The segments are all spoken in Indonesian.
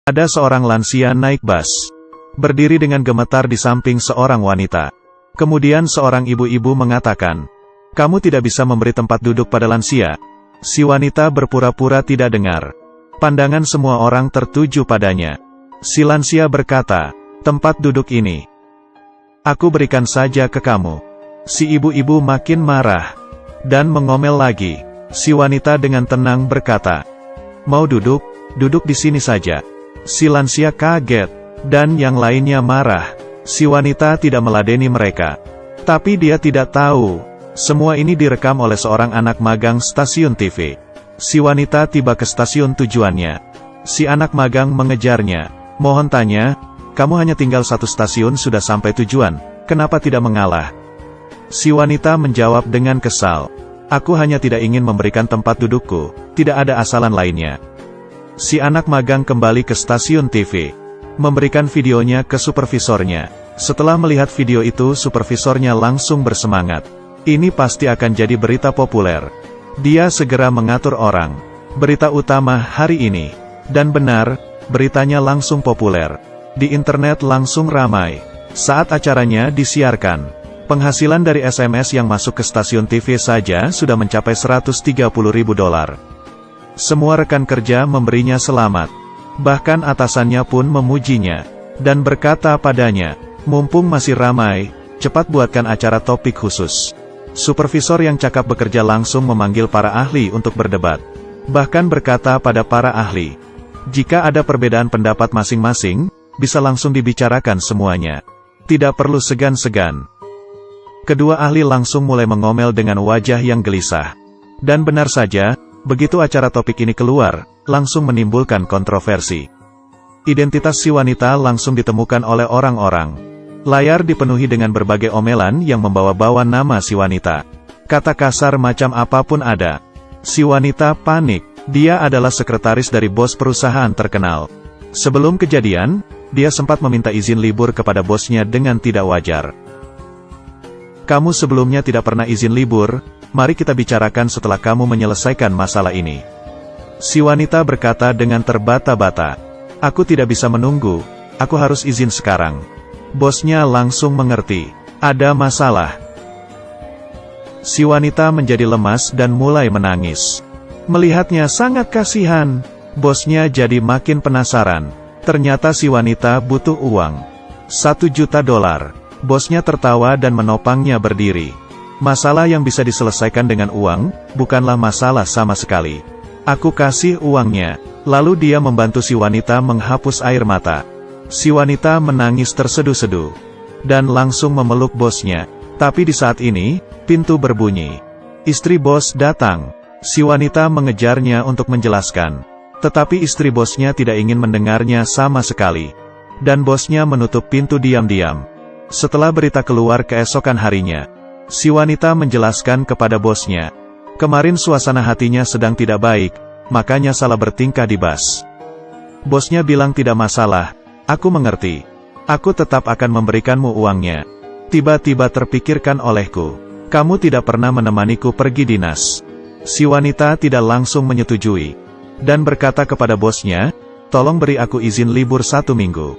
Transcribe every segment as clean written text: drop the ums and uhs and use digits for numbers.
Ada seorang lansia naik bus. Berdiri dengan gemetar di samping seorang wanita. Kemudian seorang ibu-ibu mengatakan, "Kamu tidak bisa memberi tempat duduk pada lansia." Si wanita berpura-pura tidak dengar. Pandangan semua orang tertuju padanya. Si lansia berkata, "Tempat duduk ini aku berikan saja ke kamu." Si ibu-ibu makin marah dan mengomel lagi. Si wanita dengan tenang berkata, "Mau duduk? Duduk di sini saja." Si lansia kaget, dan yang lainnya marah. Si wanita tidak meladeni mereka. Tapi dia tidak tahu, semua ini direkam oleh seorang anak magang stasiun TV. Si wanita tiba ke stasiun tujuannya. Si anak magang mengejarnya. "Mohon tanya, kamu hanya tinggal satu stasiun sudah sampai tujuan, kenapa tidak mengalah?" Si wanita menjawab dengan kesal, "Aku hanya tidak ingin memberikan tempat dudukku, tidak ada asalan lainnya." Si anak magang kembali ke stasiun TV, memberikan videonya ke supervisornya. Setelah melihat video itu, supervisornya langsung bersemangat. Ini pasti akan jadi berita populer. Dia segera mengatur orang. Berita utama hari ini. Dan benar, beritanya langsung populer. Di internet langsung ramai. Saat acaranya disiarkan, penghasilan dari SMS yang masuk ke stasiun TV saja sudah mencapai $130.000. Semua rekan kerja memberinya selamat. Bahkan atasannya pun memujinya. Dan berkata padanya, "Mumpung masih ramai, cepat buatkan acara topik khusus." Supervisor yang cakap bekerja langsung memanggil para ahli untuk berdebat. Bahkan berkata pada para ahli, jika ada perbedaan pendapat masing-masing, bisa langsung dibicarakan semuanya. Tidak perlu segan-segan. Kedua ahli langsung mulai mengomel dengan wajah yang gelisah. Dan benar saja, begitu acara topik ini keluar, langsung menimbulkan kontroversi. Identitas si wanita langsung ditemukan oleh orang-orang. Layar dipenuhi dengan berbagai omelan yang membawa-bawa nama si wanita. Kata kasar macam apapun ada. Si wanita panik. Dia adalah sekretaris dari bos perusahaan terkenal. Sebelum kejadian, dia sempat meminta izin libur kepada bosnya dengan tidak wajar. "Kamu sebelumnya tidak pernah izin libur, mari kita bicarakan setelah kamu menyelesaikan masalah ini." Si wanita berkata dengan terbata-bata, "Aku tidak bisa menunggu, aku harus izin sekarang." Bosnya langsung mengerti, ada masalah. Si wanita menjadi lemas dan mulai menangis. Melihatnya sangat kasihan, bosnya jadi makin penasaran. Ternyata si wanita butuh uang. $1 juta. Bosnya tertawa dan menopangnya berdiri. Masalah yang bisa diselesaikan dengan uang, bukanlah masalah sama sekali. Aku kasih uangnya. Lalu dia membantu si wanita menghapus air mata. Si wanita menangis terseduh-seduh. Dan langsung memeluk bosnya. Tapi di saat ini, pintu berbunyi. Istri bos datang. Si wanita mengejarnya untuk menjelaskan. Tetapi istri bosnya tidak ingin mendengarnya sama sekali. Dan bosnya menutup pintu diam-diam. Setelah berita keluar keesokan harinya, si wanita menjelaskan kepada bosnya. Kemarin suasana hatinya sedang tidak baik, makanya salah bertingkah di bus. Bosnya bilang tidak masalah, aku mengerti. Aku tetap akan memberikanmu uangnya. Tiba-tiba terpikirkan olehku, kamu tidak pernah menemaniku pergi dinas. Si wanita tidak langsung menyetujui. Dan berkata kepada bosnya, tolong beri aku izin libur 1 minggu.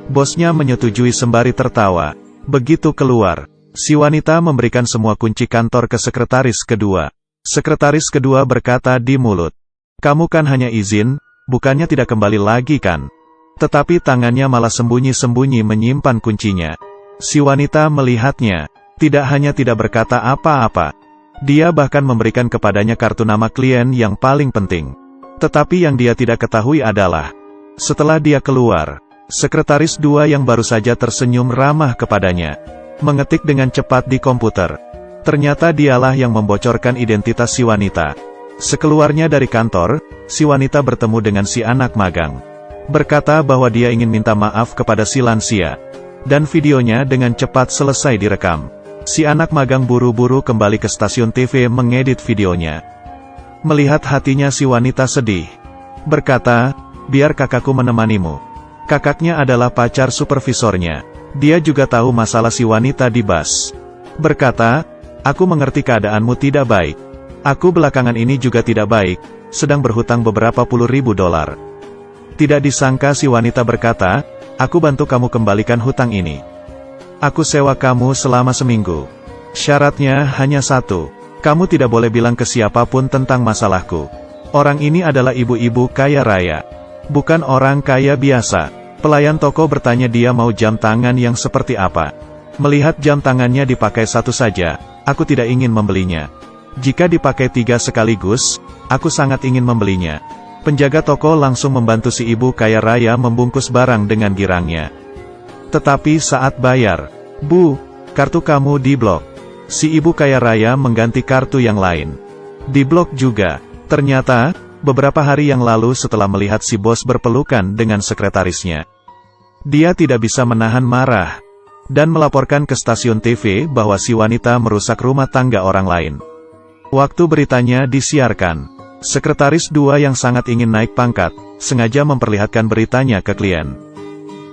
Bosnya menyetujui sembari tertawa. Begitu keluar, si wanita memberikan semua kunci kantor ke sekretaris kedua. Sekretaris kedua berkata di mulut, kamu kan hanya izin, bukannya tidak kembali lagi kan? Tetapi tangannya malah sembunyi-sembunyi menyimpan kuncinya. Si wanita melihatnya, tidak hanya tidak berkata apa-apa. Dia bahkan memberikan kepadanya kartu nama klien yang paling penting. Tetapi yang dia tidak ketahui adalah, setelah dia keluar, sekretaris dua yang baru saja tersenyum ramah kepadanya, mengetik dengan cepat di komputer. Ternyata dialah yang membocorkan identitas si wanita. Sekeluarnya dari kantor, si wanita bertemu dengan si anak magang. Berkata bahwa dia ingin minta maaf kepada si lansia. Dan videonya dengan cepat selesai direkam. Si anak magang buru-buru kembali ke stasiun TV mengedit videonya. Melihat hatinya si wanita sedih. Berkata, biar kakakku menemanimu. Kakaknya adalah pacar supervisornya. Dia juga tahu masalah si wanita di bus. Berkata, aku mengerti keadaanmu tidak baik. Aku belakangan ini juga tidak baik, sedang berhutang beberapa $10.000. Tidak disangka si wanita berkata, "Aku bantu kamu kembalikan hutang ini. Aku sewa kamu selama seminggu. Syaratnya hanya satu, kamu tidak boleh bilang ke siapapun tentang masalahku." Orang ini adalah ibu-ibu kaya raya. Bukan orang kaya biasa. Pelayan toko bertanya dia mau jam tangan yang seperti apa. Melihat jam tangannya dipakai satu saja, aku tidak ingin membelinya. Jika dipakai 3 sekaligus, aku sangat ingin membelinya. Penjaga toko langsung membantu si ibu kaya raya membungkus barang dengan girangnya. Tetapi saat bayar, "Bu, kartu kamu diblok." Si ibu kaya raya mengganti kartu yang lain. Diblok juga. Ternyata, beberapa hari yang lalu setelah melihat si bos berpelukan dengan sekretarisnya, dia tidak bisa menahan marah, dan melaporkan ke stasiun TV bahwa si wanita merusak rumah tangga orang lain. Waktu beritanya disiarkan, sekretaris 2 yang sangat ingin naik pangkat, sengaja memperlihatkan beritanya ke klien,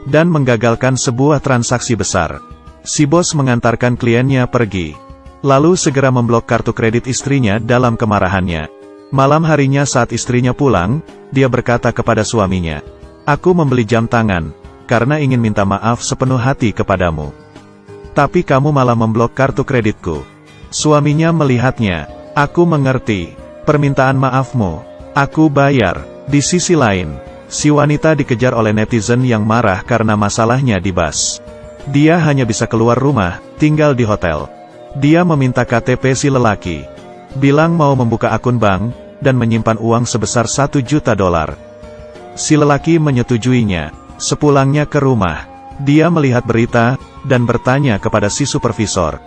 dan menggagalkan sebuah transaksi besar. Si bos mengantarkan kliennya pergi, lalu segera memblok kartu kredit istrinya dalam kemarahannya. Malam harinya saat istrinya pulang, dia berkata kepada suaminya, "Aku membeli jam tangan, karena ingin minta maaf sepenuh hati kepadamu. Tapi kamu malah memblok kartu kreditku." Suaminya melihatnya, "Aku mengerti permintaan maafmu, aku bayar." Di sisi lain, si wanita dikejar oleh netizen yang marah karena masalahnya di bus. Dia hanya bisa keluar rumah, tinggal di hotel. Dia meminta KTP si lelaki, bilang mau membuka akun bank, dan menyimpan uang sebesar $1 juta. Si lelaki menyetujuinya. Sepulangnya ke rumah, dia melihat berita, dan bertanya kepada si supervisor,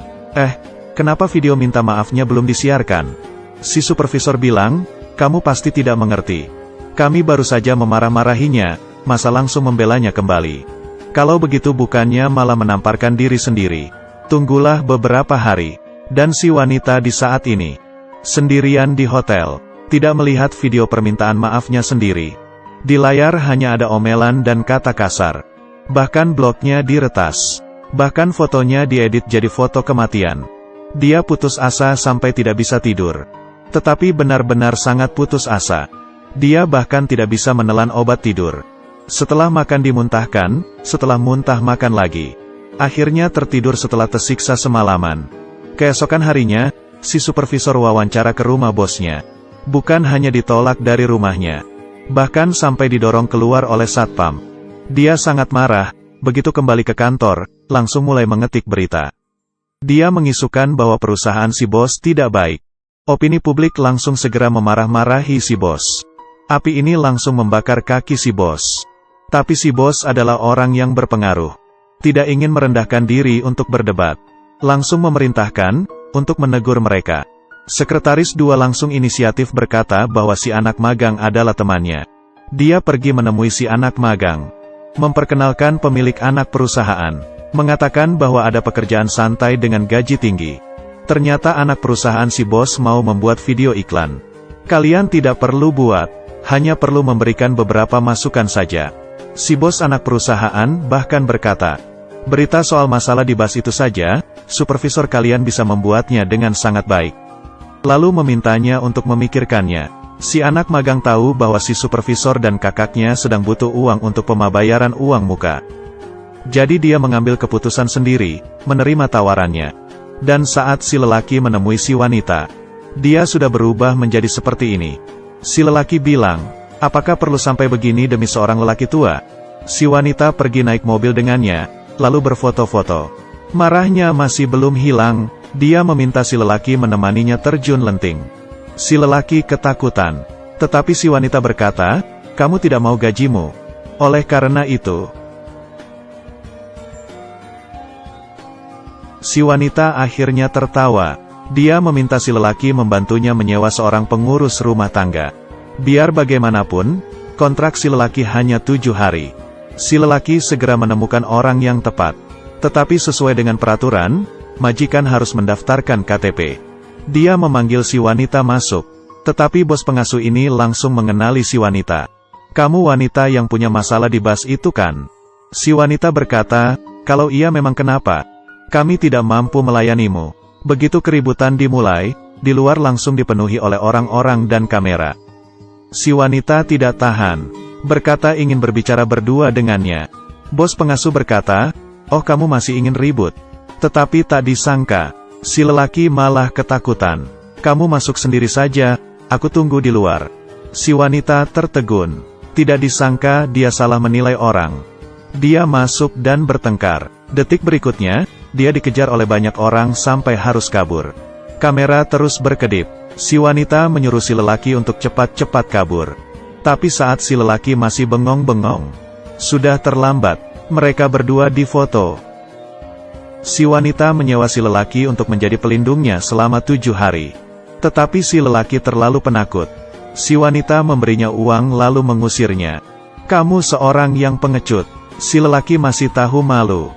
kenapa video minta maafnya belum disiarkan?" Si supervisor bilang, "Kamu pasti tidak mengerti. Kami baru saja memarah-marahinya, masa langsung membelanya kembali. Kalau begitu bukannya malah menamparkan diri sendiri. Tunggulah beberapa hari." Dan si wanita di saat ini, sendirian di hotel, tidak melihat video permintaan maafnya sendiri. Di layar hanya ada omelan dan kata kasar. Bahkan blognya diretas. Bahkan fotonya diedit jadi foto kematian. Dia putus asa sampai tidak bisa tidur. Tetapi benar-benar sangat putus asa. Dia bahkan tidak bisa menelan obat tidur. Setelah makan dimuntahkan, setelah muntah makan lagi. Akhirnya tertidur setelah tersiksa semalaman. Keesokan harinya, si supervisor wawancara ke rumah bosnya. Bukan hanya ditolak dari rumahnya, bahkan sampai didorong keluar oleh satpam. Dia sangat marah, begitu kembali ke kantor, langsung mulai mengetik berita. Dia mengisukan bahwa perusahaan si bos tidak baik. Opini publik langsung segera memarah-marahi si bos. Api ini langsung membakar kaki si bos. Tapi si bos adalah orang yang berpengaruh. Tidak ingin merendahkan diri untuk berdebat. Langsung memerintahkan untuk menegur mereka. Sekretaris 2 langsung inisiatif berkata bahwa si anak magang adalah temannya. Dia pergi menemui si anak magang, memperkenalkan pemilik anak perusahaan, mengatakan bahwa ada pekerjaan santai dengan gaji tinggi. Ternyata anak perusahaan si bos mau membuat video iklan. "Kalian tidak perlu buat, hanya perlu memberikan beberapa masukan saja." Si bos anak perusahaan bahkan berkata, "Berita soal masalah di bus itu saja, supervisor kalian bisa membuatnya dengan sangat baik." Lalu memintanya untuk memikirkannya. Si anak magang tahu bahwa si supervisor dan kakaknya sedang butuh uang untuk pembayaran uang muka. Jadi dia mengambil keputusan sendiri, menerima tawarannya. Dan saat si lelaki menemui si wanita, dia sudah berubah menjadi seperti ini. Si lelaki bilang, "Apakah perlu sampai begini demi seorang lelaki tua?" Si wanita pergi naik mobil dengannya, lalu berfoto-foto. Marahnya masih belum hilang, dia meminta si lelaki menemaninya terjun lenting. Si lelaki ketakutan. Tetapi si wanita berkata, "Kamu tidak mau gajimu. Oleh karena itu..." Si wanita akhirnya tertawa. Dia meminta si lelaki membantunya menyewa seorang pengurus rumah tangga. Biar bagaimanapun, kontrak si lelaki hanya 7 hari. Si lelaki segera menemukan orang yang tepat. Tetapi sesuai dengan peraturan, majikan harus mendaftarkan KTP. Dia memanggil si wanita masuk. Tetapi bos pengasuh ini langsung mengenali si wanita. "Kamu wanita yang punya masalah di bus itu kan?" Si wanita berkata, "Kalau iya memang kenapa? Kami tidak mampu melayanimu." Begitu keributan dimulai, di luar langsung dipenuhi oleh orang-orang dan kamera. Si wanita tidak tahan. berkata ingin berbicara berdua dengannya. Bos pengasuh berkata, "Oh, kamu masih ingin ribut?" Tetapi tak disangka, si lelaki malah ketakutan. "Kamu masuk sendiri saja, aku tunggu di luar." Si wanita tertegun. Tidak disangka dia salah menilai orang. Dia masuk dan bertengkar. Detik berikutnya, dia dikejar oleh banyak orang sampai harus kabur. Kamera terus berkedip. Si wanita menyuruh si lelaki untuk cepat-cepat kabur. Tapi saat si lelaki masih bengong-bengong, sudah terlambat. Mereka berdua difoto. Si wanita menyewa si lelaki untuk menjadi pelindungnya selama 7 hari. Tetapi si lelaki terlalu penakut. Si wanita memberinya uang lalu mengusirnya. "Kamu seorang yang pengecut." Si lelaki masih tahu malu.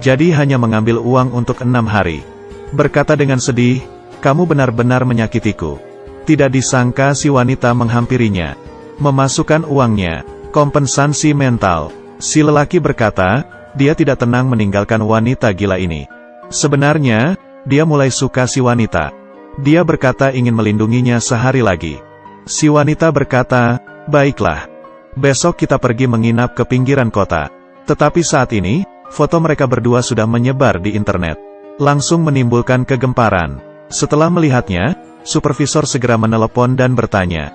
Jadi hanya mengambil uang untuk 6 hari. Berkata dengan sedih, "Kamu benar-benar menyakitiku." Tidak disangka si wanita menghampirinya, memasukkan uangnya, kompensasi mental. Si lelaki berkata, dia tidak tenang meninggalkan wanita gila ini. Sebenarnya, dia mulai suka si wanita. Dia berkata ingin melindunginya sehari lagi. Si wanita berkata, "Baiklah. Besok kita pergi menginap ke pinggiran kota." Tetapi saat ini, foto mereka berdua sudah menyebar di internet. Langsung menimbulkan kegemparan. Setelah melihatnya, supervisor segera menelepon dan bertanya.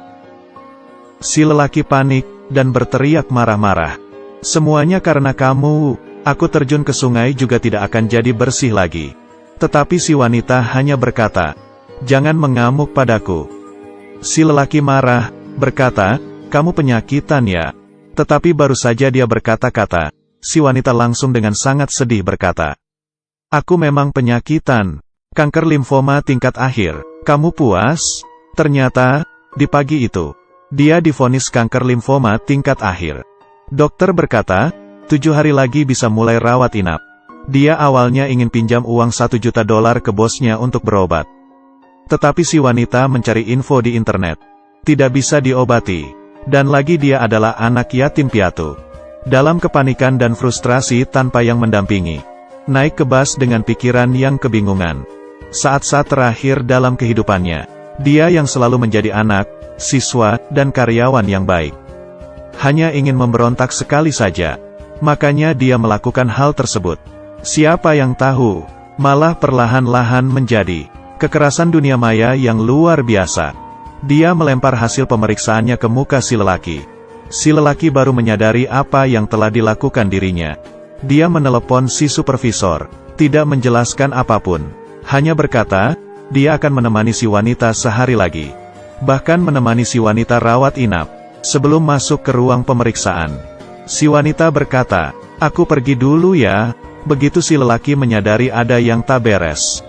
Si lelaki panik, dan berteriak marah-marah. "Semuanya karena kamu, aku terjun ke sungai juga tidak akan jadi bersih lagi." Tetapi si wanita hanya berkata, "Jangan mengamuk padaku." Si lelaki marah, berkata, "Kamu penyakitan ya?" Tetapi baru saja dia berkata-kata, si wanita langsung dengan sangat sedih berkata, "Aku memang penyakitan. Kanker limfoma tingkat akhir. Kamu puas?" Ternyata, di pagi itu, dia divonis kanker limfoma tingkat akhir. Dokter berkata, 7 hari lagi bisa mulai rawat inap. Dia awalnya ingin pinjam uang $1 juta ke bosnya untuk berobat. Tetapi si wanita mencari info di internet. Tidak bisa diobati. Dan lagi dia adalah anak yatim piatu. Dalam kepanikan dan frustrasi tanpa yang mendampingi. Naik ke bus dengan pikiran yang kebingungan. Saat-saat terakhir dalam kehidupannya, dia yang selalu menjadi anak, siswa, dan karyawan yang baik. Hanya ingin memberontak sekali saja. Makanya dia melakukan hal tersebut. Siapa yang tahu, malah perlahan-lahan menjadi kekerasan dunia maya yang luar biasa. Dia melempar hasil pemeriksaannya ke muka si lelaki. Si lelaki baru menyadari apa yang telah dilakukan dirinya. Dia menelepon si supervisor, tidak menjelaskan apapun. Hanya berkata, dia akan menemani si wanita sehari lagi. Bahkan menemani si wanita rawat inap. Sebelum masuk ke ruang pemeriksaan, si wanita berkata, "Aku pergi dulu ya." Begitu si lelaki menyadari ada yang tak beres,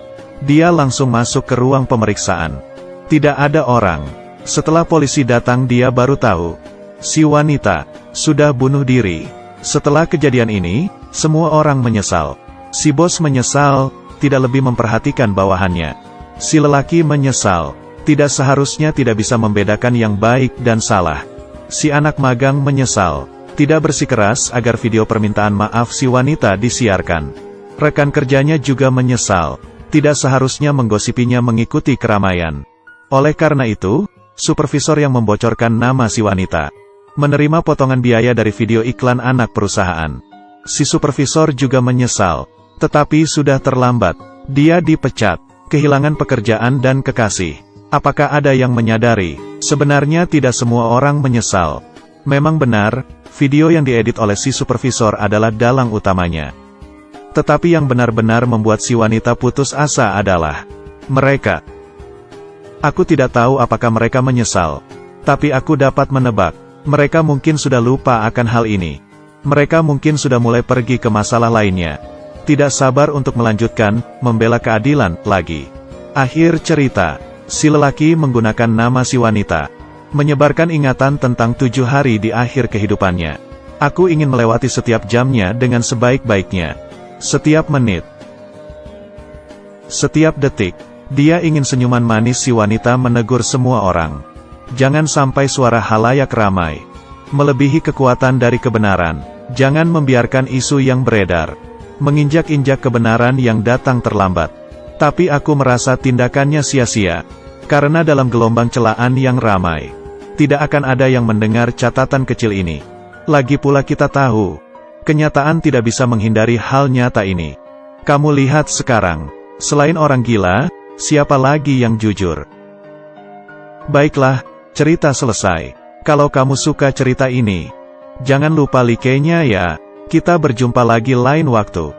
dia langsung masuk ke ruang pemeriksaan. Tidak ada orang. Setelah polisi datang dia baru tahu, si wanita sudah bunuh diri. Setelah kejadian ini, semua orang menyesal. Si bos menyesal, tidak lebih memperhatikan bawahannya. Si lelaki menyesal, tidak seharusnya tidak bisa membedakan yang baik dan salah. Si anak magang menyesal, tidak bersikeras agar video permintaan maaf si wanita disiarkan. Rekan kerjanya juga menyesal, tidak seharusnya menggosipinya mengikuti keramaian. Oleh karena itu, supervisor yang membocorkan nama si wanita menerima potongan biaya dari video iklan anak perusahaan. Si supervisor juga menyesal, tetapi sudah terlambat. Dia dipecat, kehilangan pekerjaan dan kekasih. Apakah ada yang menyadari? Sebenarnya tidak semua orang menyesal. Memang benar, video yang diedit oleh si supervisor adalah dalang utamanya. Tetapi yang benar-benar membuat si wanita putus asa adalah mereka. Aku tidak tahu apakah mereka menyesal. Tapi aku dapat menebak, mereka mungkin sudah lupa akan hal ini. Mereka mungkin sudah mulai pergi ke masalah lainnya. Tidak sabar untuk melanjutkan, membela keadilan, lagi. Akhir cerita. Si lelaki menggunakan nama si wanita, menyebarkan ingatan tentang 7 hari di akhir kehidupannya. Aku ingin melewati setiap jamnya dengan sebaik-baiknya. Setiap menit, setiap detik, dia ingin senyuman manis si wanita menegur semua orang. Jangan sampai suara halayak ramai melebihi kekuatan dari kebenaran. Jangan membiarkan isu yang beredar menginjak-injak kebenaran yang datang terlambat. Tapi aku merasa tindakannya sia-sia. Karena dalam gelombang celaan yang ramai, Tidak akan ada yang mendengar catatan kecil ini. Lagi pula kita tahu, kenyataan tidak bisa menghindari hal nyata ini. Kamu lihat sekarang, selain orang gila, siapa lagi yang jujur? Baiklah, cerita selesai. Kalau kamu suka cerita ini, jangan lupa like-nya ya. Kita berjumpa lagi lain waktu.